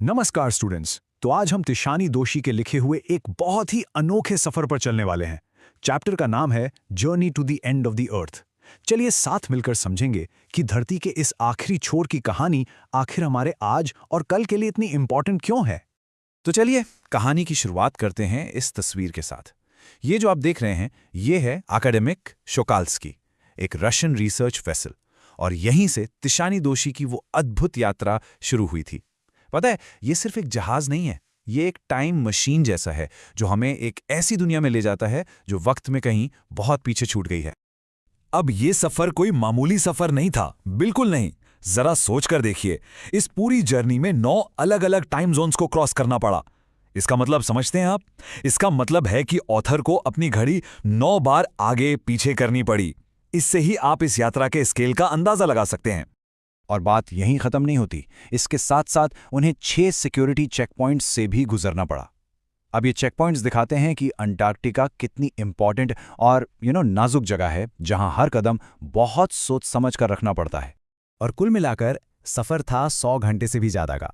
नमस्कार स्टूडेंट्स। तो आज हम तिशानी दोशी के लिखे हुए एक बहुत ही अनोखे सफर पर चलने वाले हैं। चैप्टर का नाम है journey to the end of the earth. चलिए साथ मिलकर समझेंगे कि धरती के इस आखिरी छोर की कहानी आखिर हमारे आज और कल के लिए इतनी इंपॉर्टेंट क्यों है। तो चलिए कहानी की शुरुआत करते हैं इस तस्वीर के साथ। ये जो आप देख रहे हैं ये है एकेडमिक शोकाल्स्की, एक रशियन रिसर्च वेसल, और यहीं से तिशानी दोशी की वो अद्भुत यात्रा शुरू हुई थी। पता है, ये सिर्फ एक जहाज नहीं है, ये एक टाइम मशीन जैसा है जो हमें एक ऐसी दुनिया में ले जाता है जो वक्त में कहीं बहुत पीछे छूट गई है। अब ये सफर कोई मामूली सफर नहीं था, बिल्कुल नहीं। जरा सोचकर देखिए, इस पूरी जर्नी में 9 अलग अलग टाइम जोन्स को क्रॉस करना पड़ा। इसका मतलब समझते हैं आप? इसका मतलब है कि ऑथर को अपनी घड़ी 9 बार आगे पीछे करनी पड़ी। इससे ही आप इस यात्रा के स्केल का अंदाजा लगा सकते हैं। और बात यहीं खत्म नहीं होती, इसके साथ साथ उन्हें 6 सिक्योरिटी चेक पॉइंट्स से भी गुजरना पड़ा। अब ये चेक पॉइंट्स दिखाते हैं कि अंटार्कटिका कितनी इंपॉर्टेंट और नाजुक जगह है, जहां हर कदम बहुत सोच समझ कर रखना पड़ता है। और कुल मिलाकर सफर था 100 घंटे से भी ज्यादा का।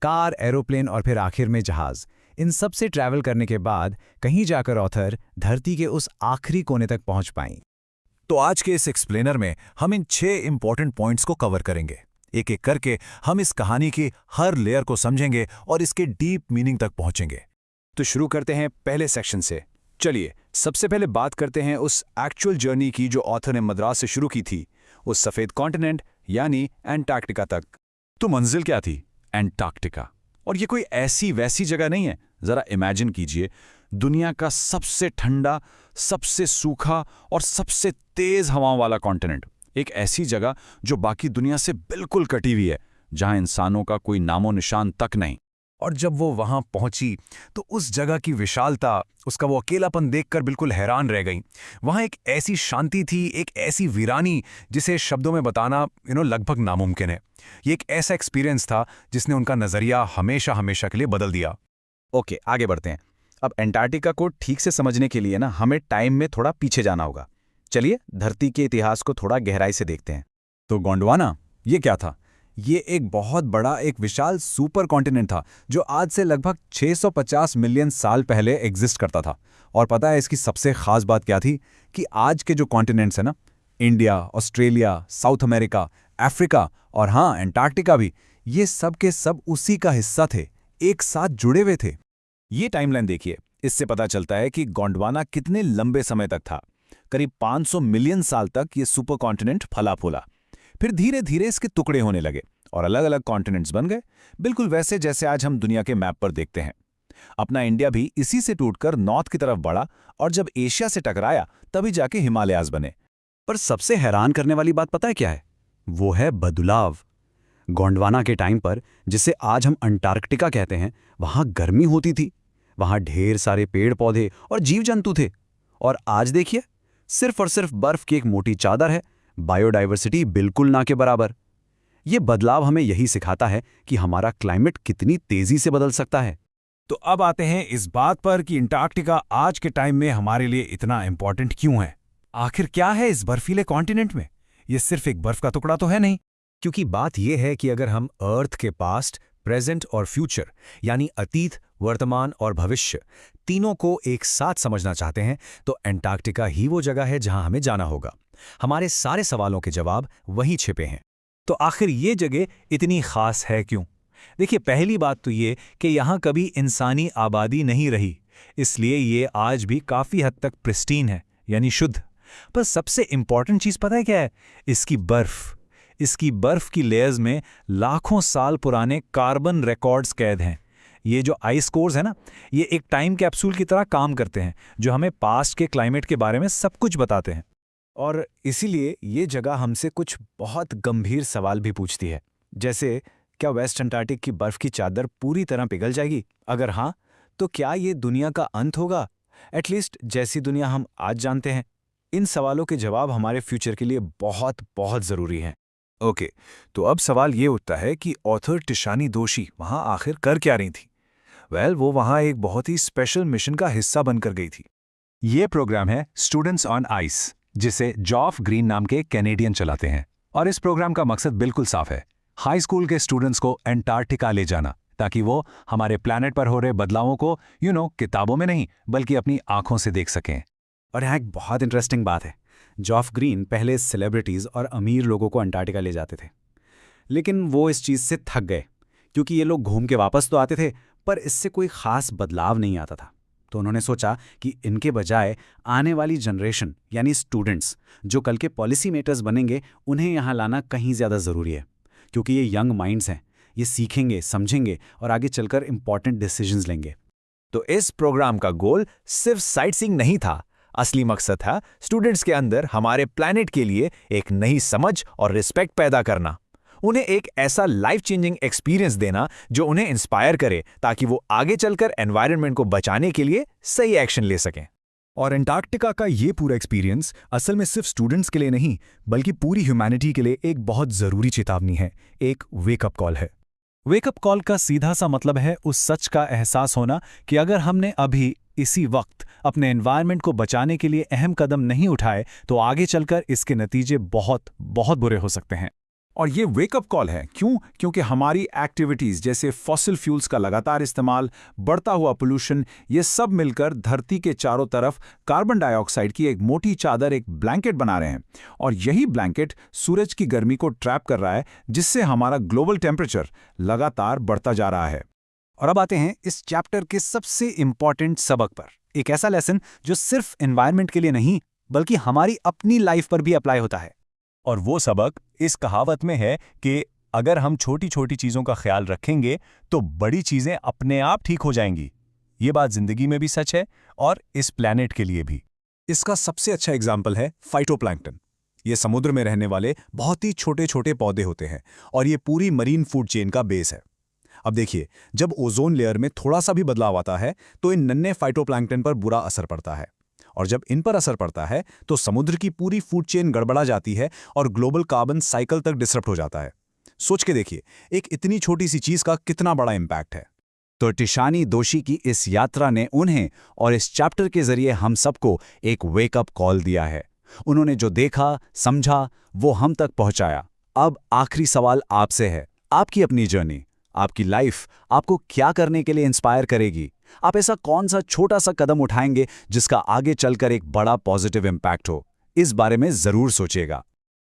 कार, एरोप्लेन और फिर आखिर में जहाज, इन सब से ट्रैवल करने के बाद कहीं जाकर ऑथर धरती के उस आखिरी कोने तक पहुंच पाई। तो आज के इस एक्सप्लेनर में हम इन 6 इंपॉर्टेंट पॉइंट्स को कवर करेंगे। एक एक करके हम इस कहानी की हर लेयर को समझेंगे और इसके डीप मीनिंग तक पहुंचेंगे। तो शुरू करते हैं पहले सेक्शन से। चलिए सबसे पहले बात करते हैं उस एक्चुअल जर्नी की जो ऑथर ने मद्रास से शुरू की थी, उस सफेद कॉन्टिनेंट यानी एंटार्कटिका तक। तो मंजिल क्या थी? एंटार्कटिका। और ये कोई ऐसी वैसी जगह नहीं है। जरा इमेजिन कीजिए, दुनिया का सबसे ठंडा, सबसे सूखा और सबसे तेज हवाओं वाला कॉन्टिनेंट। एक ऐसी जगह जो बाकी दुनिया से बिल्कुल कटी हुई है, जहां इंसानों का कोई नामो निशान तक नहीं। और जब वो वहां पहुंची तो उस जगह की विशालता, उसका वो अकेलापन देखकर बिल्कुल हैरान रह गई। वहां एक ऐसी शांति थी, एक ऐसी वीरानी जिसे शब्दों में बताना लगभग नामुमकिन है। ये एक ऐसा एक्सपीरियंस था जिसने उनका नजरिया हमेशा हमेशा के लिए बदल दिया। ओके, आगे बढ़ते हैं। अब एंटार्कटिका को ठीक से समझने के लिए हमें टाइम में थोड़ा पीछे जाना होगा। चलिए धरती के इतिहास को थोड़ा गहराई से देखते हैं। तो गोंडवाना ये क्या था? ये एक बहुत बड़ा, एक विशाल सुपर कॉन्टिनेंट था जो आज से लगभग 650 मिलियन साल पहले एग्जिस्ट करता था। और पता है इसकी सबसे खास बात क्या थी? कि आज के जो कॉन्टिनेंट्स हैं India, Australia, south America, Africa और हाँ एंटार्कटिका भी, ये सब के सब उसी का हिस्सा थे, एक साथ जुड़े हुए थे। ये टाइमलाइन देखिए, इससे पता चलता है कि गोंडवाना कितने लंबे समय तक था। करीब 500 मिलियन साल तक ये सुपर कॉन्टिनेंट फला फूला। फिर धीरे धीरे इसके टुकड़े होने लगे और अलग अलग कॉन्टिनेंट्स बन गए, बिल्कुल वैसे जैसे आज हम दुनिया के मैप पर देखते हैं। अपना इंडिया भी इसी से टूटकर नॉर्थ की तरफ बढ़ा और जब एशिया से टकराया तभी जाके हिमालयाज बने। पर सबसे हैरान करने वाली बात पता है क्या है? वो है बदलाव। गोंडवाना के टाइम पर, जिसे आज हम अंटार्कटिका कहते हैं, वहां गर्मी होती थी, वहां ढेर सारे पेड़ पौधे और जीव जंतु थे। और आज देखिए, सिर्फ और सिर्फ बर्फ की एक मोटी चादर है, बायोडाइवर्सिटी बिल्कुल ना के बराबर। ये बदलाव हमें यही सिखाता है कि हमारा क्लाइमेट कितनी तेजी से बदल सकता है। तो अब आते हैं इस बात पर कि अंटार्कटिका आज के टाइम में हमारे लिए इतना इंपॉर्टेंट क्यों है। आखिर क्या है इस बर्फीले कॉन्टिनेंट में? ये सिर्फ एक बर्फ का टुकड़ा तो है नहीं। क्योंकि बात यह है कि अगर हम अर्थ के पास्ट, प्रेजेंट और फ्यूचर यानी अतीत, वर्तमान और भविष्य तीनों को एक साथ समझना चाहते हैं तो अंटार्कटिका ही वो जगह है जहां हमें जाना होगा। हमारे सारे सवालों के जवाब वहीं छिपे हैं। तो आखिर ये जगह इतनी खास है क्यों? देखिए, पहली बात तो ये कि यहाँ कभी इंसानी आबादी नहीं रही, इसलिए ये आज भी काफ़ी हद तक प्रिस्टीन है, यानी शुद्ध। पर सबसे इंपॉर्टेंट चीज़ पता है क्या है? इसकी बर्फ़। इसकी बर्फ़ की लेयर्स में लाखों साल पुराने कार्बन रिकॉर्ड्स कैद हैं। ये जो आइस कोर्स है ना, ये एक टाइम कैप्सूल की तरह काम करते हैं जो हमें पास्ट के क्लाइमेट के बारे में सब कुछ बताते हैं। और इसीलिए ये जगह हमसे कुछ बहुत गंभीर सवाल भी पूछती है, जैसे क्या वेस्ट अंटार्कटिक की बर्फ की चादर पूरी तरह पिघल जाएगी? अगर हाँ, तो क्या ये दुनिया का अंत होगा, एटलीस्ट जैसी दुनिया हम आज जानते हैं? इन सवालों के जवाब हमारे फ्यूचर के लिए बहुत बहुत ज़रूरी हैं। ओके, तो अब सवाल ये उठता है कि ऑथर तिशानी दोशी वहां आखिर कर क्या रही थी? वो वहां एक बहुत ही स्पेशल मिशन का हिस्सा बनकर गई थी। ये प्रोग्राम है स्टूडेंट्स ऑन आइस, जिसे जॉफ ग्रीन नाम के कैनेडियन चलाते हैं। और इस प्रोग्राम का मकसद बिल्कुल साफ है, हाई स्कूल के स्टूडेंट्स को एंटार्कटिका ले जाना, ताकि वो हमारे प्लैनेट पर हो रहे बदलावों को किताबों में नहीं बल्कि अपनी आंखों से देख सकें। और यहाँ एक बहुत इंटरेस्टिंग बात है, जॉफ ग्रीन पहले सेलिब्रिटीज़ और अमीर लोगों को अंटार्कटिका ले जाते थे, लेकिन वो इस चीज़ से थक गए क्योंकि ये लोग घूम के वापस तो आते थे पर इससे कोई ख़ास बदलाव नहीं आता था। तो उन्होंने सोचा कि इनके बजाय आने वाली जनरेशन यानी स्टूडेंट्स जो कल के पॉलिसी मेकर्स बनेंगे, उन्हें यहाँ लाना कहीं ज़्यादा ज़रूरी है, क्योंकि ये यंग माइंड्स हैं, ये सीखेंगे, समझेंगे और आगे चलकर इंपॉर्टेंट डिसीजंस लेंगे। तो इस प्रोग्राम का गोल सिर्फ साइटसीइंग नहीं था, असली मकसद था स्टूडेंट्स के अंदर हमारे प्लैनेट के लिए एक नई समझ और रिस्पेक्ट पैदा करना, उन्हें एक ऐसा लाइफ चेंजिंग एक्सपीरियंस देना जो उन्हें इंस्पायर करे ताकि वो आगे चलकर एनवायरनमेंट को बचाने के लिए सही एक्शन ले सकें। और अंटार्कटिका का ये पूरा एक्सपीरियंस असल में सिर्फ स्टूडेंट्स के लिए नहीं बल्कि पूरी ह्यूमैनिटी के लिए एक बहुत ज़रूरी चेतावनी है, एक वेकअप कॉल है। वेकअप कॉल का सीधा सा मतलब है उस सच का एहसास होना कि अगर हमने अभी इसी वक्त अपने एनवायरनमेंट को बचाने के लिए अहम कदम नहीं उठाए तो आगे चलकर इसके नतीजे बहुत बहुत बुरे हो सकते हैं। और ये वेकअप कॉल है क्यों? क्योंकि हमारी एक्टिविटीज़ जैसे फॉसिल फ्यूल्स का लगातार इस्तेमाल, बढ़ता हुआ पोल्यूशन, ये सब मिलकर धरती के चारों तरफ कार्बन डाइऑक्साइड की एक मोटी चादर, एक ब्लैंकेट बना रहे हैं। और यही ब्लैंकेट सूरज की गर्मी को ट्रैप कर रहा है, जिससे हमारा ग्लोबल टेम्परेचर लगातार बढ़ता जा रहा है। और अब आते हैं इस चैप्टर के सबसे इंपॉर्टेंट सबक पर, एक ऐसा लेसन जो सिर्फ एनवायरनमेंट के लिए नहीं बल्कि हमारी अपनी लाइफ पर भी अप्लाई होता है। और वो सबक इस कहावत में है कि अगर हम छोटी छोटी चीज़ों का ख्याल रखेंगे तो बड़ी चीज़ें अपने आप ठीक हो जाएंगी। ये बात जिंदगी में भी सच है और इस प्लैनेट के लिए भी। इसका सबसे अच्छा एग्जाम्पल है फाइटोप्लैंक्टन। ये समुद्र में रहने वाले बहुत ही छोटे छोटे पौधे होते हैं और ये पूरी मरीन फूड चेन का बेस है। अब देखिए, जब ओजोन लेयर में थोड़ा सा भी बदलाव आता है तो इन नन्हे फाइटोप्लैंक्टन पर बुरा असर पड़ता है, और जब इन पर असर पड़ता है तो समुद्र की पूरी फूड चेन गड़बड़ा जाती है और ग्लोबल कार्बन साइकिल तक डिसरप्ट हो जाता है। सोच के देखिए, एक इतनी छोटी सी चीज का कितना बड़ा इंपैक्ट है। तो टिशानी दोषी की इस यात्रा ने उन्हें और इस चैप्टर के जरिए हम सबको एक वेकअप कॉल दिया है। उन्होंने जो देखा, समझा, वो हम तक पहुंचाया। अब आखिरी सवाल आपसे है, आपकी अपनी जर्नी, आपकी लाइफ आपको क्या करने के लिए इंस्पायर करेगी? आप ऐसा कौन सा छोटा सा कदम उठाएंगे जिसका आगे चलकर एक बड़ा पॉजिटिव इंपैक्ट हो? इस बारे में जरूर सोचिएगा।